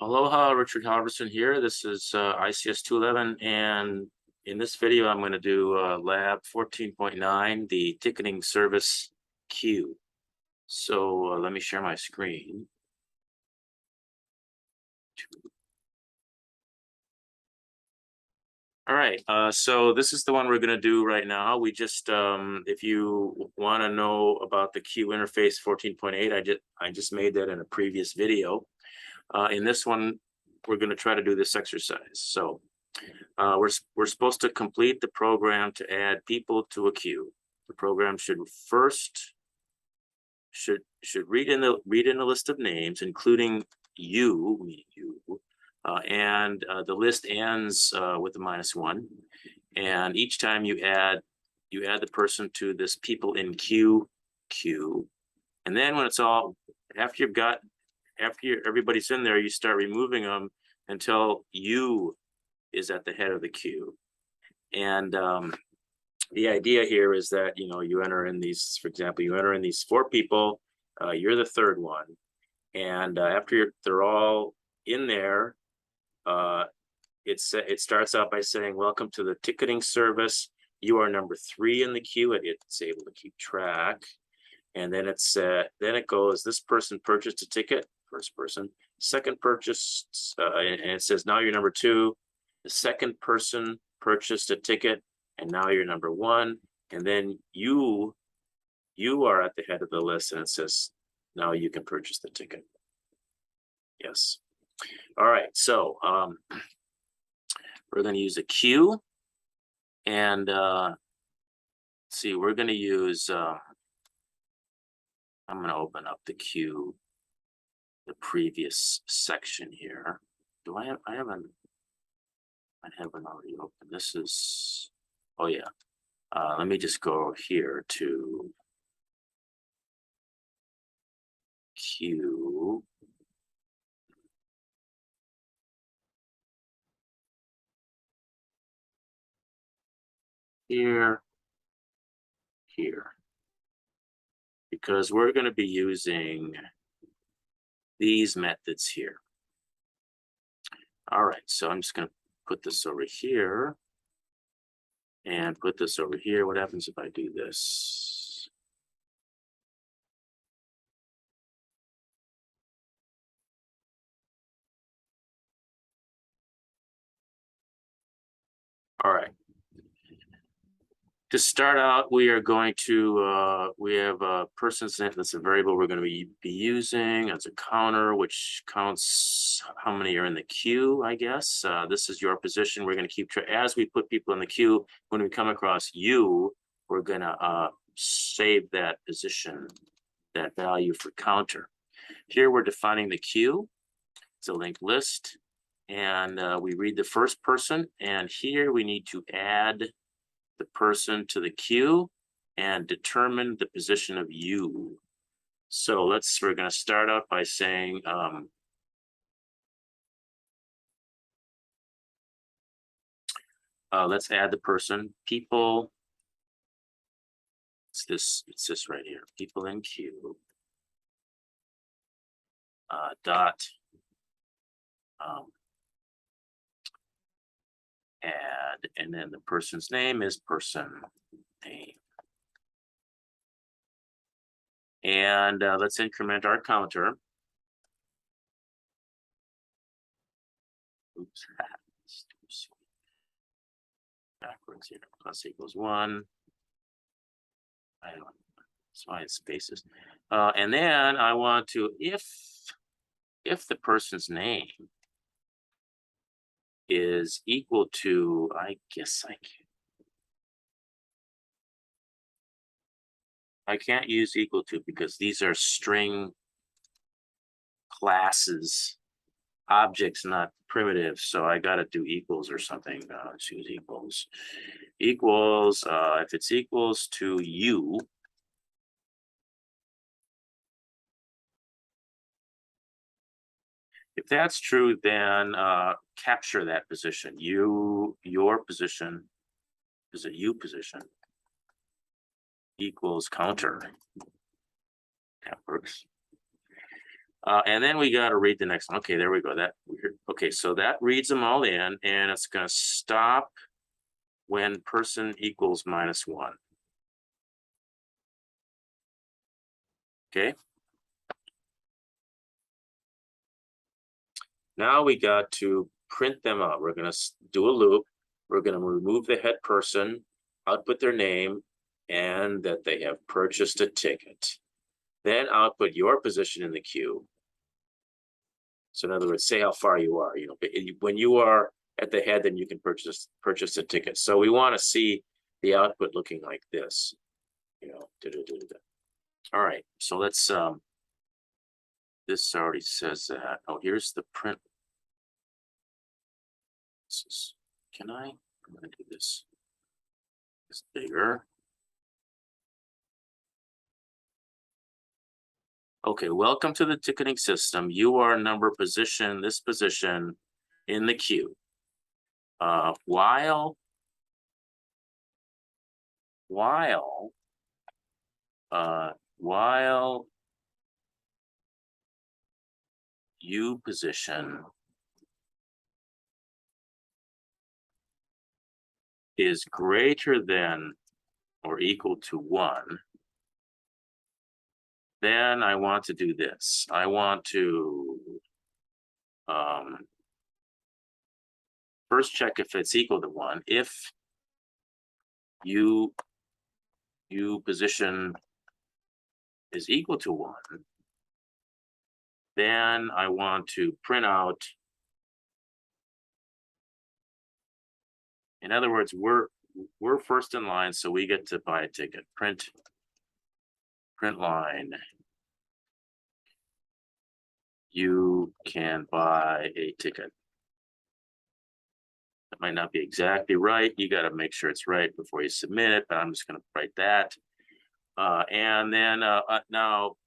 Aloha, Richard Halverson here. This is ICS211, and in this video, I'm going to do lab 14.9, the ticketing service queue. So let me share my screen. All right, so this is the one we're going to do right now. We just, if you want to know about the queue interface 14.8, I just made that in a previous video. In this one, we're going to try to do this exercise. So we're supposed to complete the program to add people to a queue. The program should first read in the list of names, including you, meaning you, and the list ends with a -1. And each time you add the person to this people in queue, and then when it's all after everybody's in there, you start removing them until you is at the head of the queue. And the idea here is that, you enter in these, for example, you enter in these 4 people, you're the third one. And after they're all in there, it starts out by saying, welcome to the ticketing service. You are number 3 in the queue, and it's able to keep track. And then then it goes, this person purchased a ticket, first person, second purchased, and it says, now you're number 2. The second person purchased a ticket, and now you're number 1. And then you are at the head of the list, and it says, now you can purchase the ticket. Yes. All right, so we're going to use a queue, and see, we're going to use, I'm going to open up the queue, the previous section here. Do I haven't already opened. This is, oh yeah. Let me just go here to queue. Here. Because we're going to be using these methods here. All right, so I'm just going to put this over here and put this over here. What happens if I do this? All right. To start out, we are going to, we have a person's name. That's a variable we're going to be using as a counter, which counts how many are in the queue, I guess. This is your position. We're going to keep track. As we put people in the queue, when we come across you, we're going to save that position, that value for counter. Here we're defining the queue. It's a linked list. And we read the first person. And here we need to add the person to the queue and determine the position of you. So we're going to start out by saying, let's add the person, people. It's this right here, people in queue. Dot add, and then the person's name is person name. And let's increment our counter. Oops, backwards here. Plus equals 1. I don't know. That's why it's spaces. And then I want to, if the person's name is equal to, I guess I can't use equal to because these are string classes, objects, not primitives. So I got to do equals or something. Choose equals. Equals, if it's equals to you, if that's true, then capture that position. Your position is a you position equals counter. That works. And then we got to read the next one. Okay, there we go. That weird. Okay, so that reads them all in, and it's going to stop when person equals -1. Okay. Now we got to print them out. We're going to do a loop. We're going to remove the head person, output their name, and that they have purchased a ticket. Then output your position in the queue. So in other words, say how far you are. You know, when you are at the head, then you can purchase a ticket. So we want to see the output looking like this. You know, all right. So let's this already says that. Oh, here's the print. Can I? I'm gonna do this. It's bigger. Okay, welcome to the ticketing system. You are number position, this position in the queue. While you position is greater than or equal to 1, then I want to do this. I want to first check if it's equal to 1. If you position is equal to 1, then I want to print out. In other words, we're first in line, so we get to buy a ticket. Print line. You can buy a ticket. That might not be exactly right. You got to make sure it's right before you submit it, but I'm just going to write that. And then now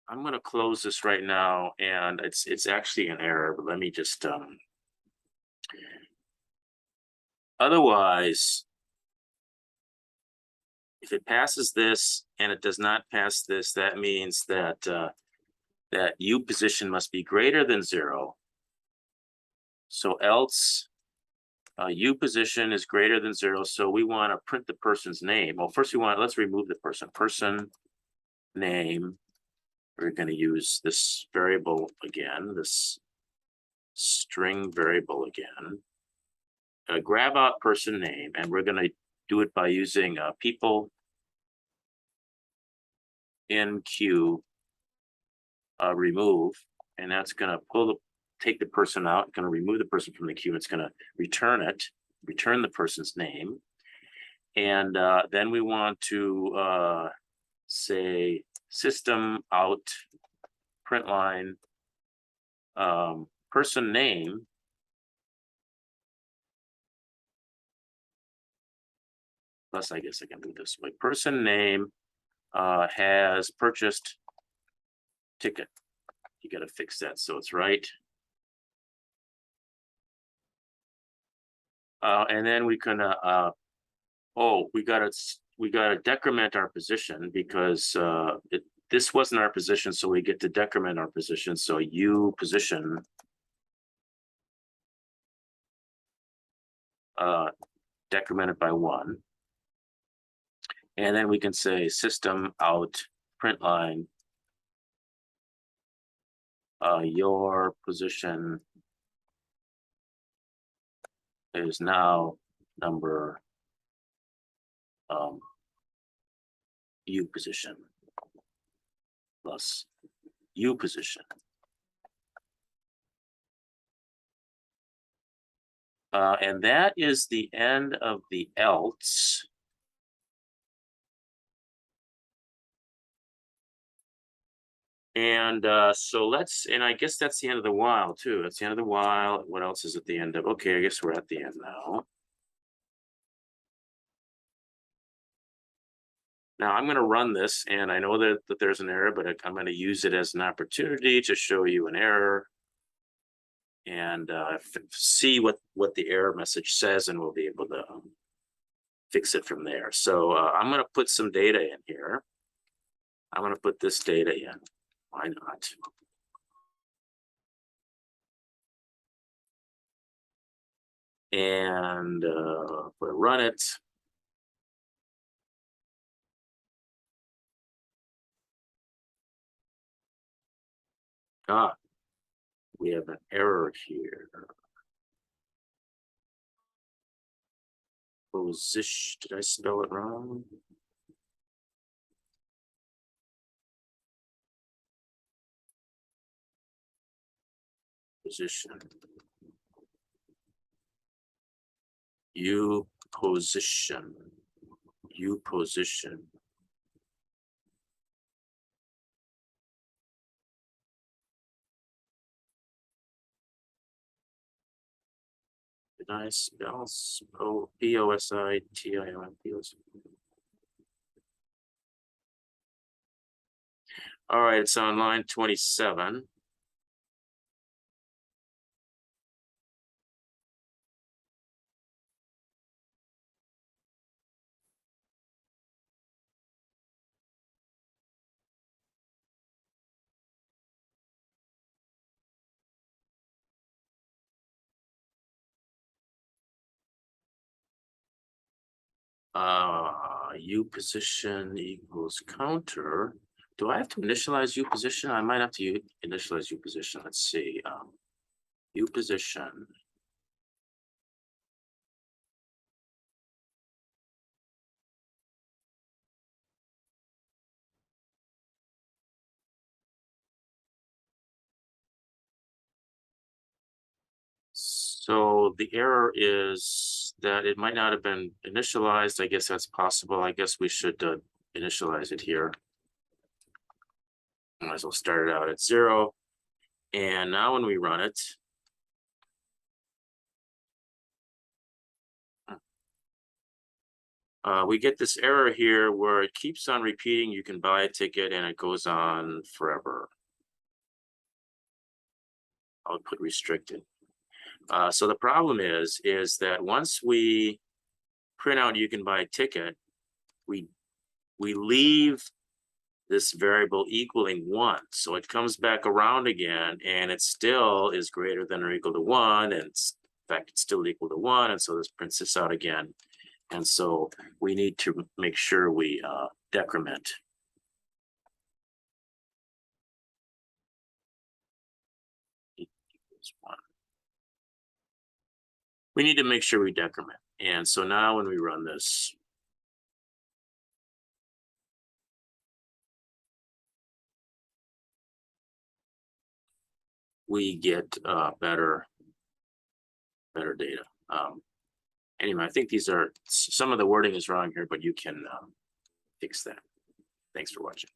I'm going to close this right now, and it's actually an error, but let me just otherwise, if it passes this and it does not pass this, that means that that U position must be greater than 0. So else U position is greater than 0. So we want to print the person's name. Well, first let's remove the person name. We're going to use this variable again, this string variable again. Grab out person name, and we're going to do it by using people in queue remove, and that's going to take the person out, going to remove the person from the queue. It's going to return the person's name. And then we want to say system out print line person name plus, I guess I can do this way. Person name has purchased ticket. You got to fix that so it's right. And then we can we gotta decrement our position because this wasn't our position, so we get to decrement our position. So U position decremented by 1. And then we can say system out print line your position is now number U position plus U position. And that is the end of the else. And so and I guess that's the end of the while too. That's the end of the while. What else is at the end of? Okay, I guess we're at the end now. Now I'm going to run this, and I know that there's an error, but I'm going to use it as an opportunity to show you an error and see what the error message says, and we'll be able to fix it from there. So I'm going to put some data in here. I'm going to put this data in. Why not? And if we run it, we have an error here. Position, did I spell it wrong? Position. U position. U position. Did I spell Position? All right, it's on line 27. U position equals counter. Do I have to initialize U position? I might have to initialize U position. Let's see. U position. So the error is that it might not have been initialized. I guess that's possible. I guess we should initialize it here. Might as well start it out at 0. And now when we run it, we get this error here where it keeps on repeating. You can buy a ticket and it goes on forever. Output restricted. So the problem is that once we print out you can buy a ticket, we leave this variable equaling 1. So it comes back around again and it still is greater than or equal to 1. And in fact, it's still equal to 1. And so this prints this out again. And so we need to make sure we decrement. Equals 1. We need to make sure we decrement. And so now when we run this, we get better data. Anyway, I think these are some of the wording is wrong here, but you can fix that. Thanks for watching.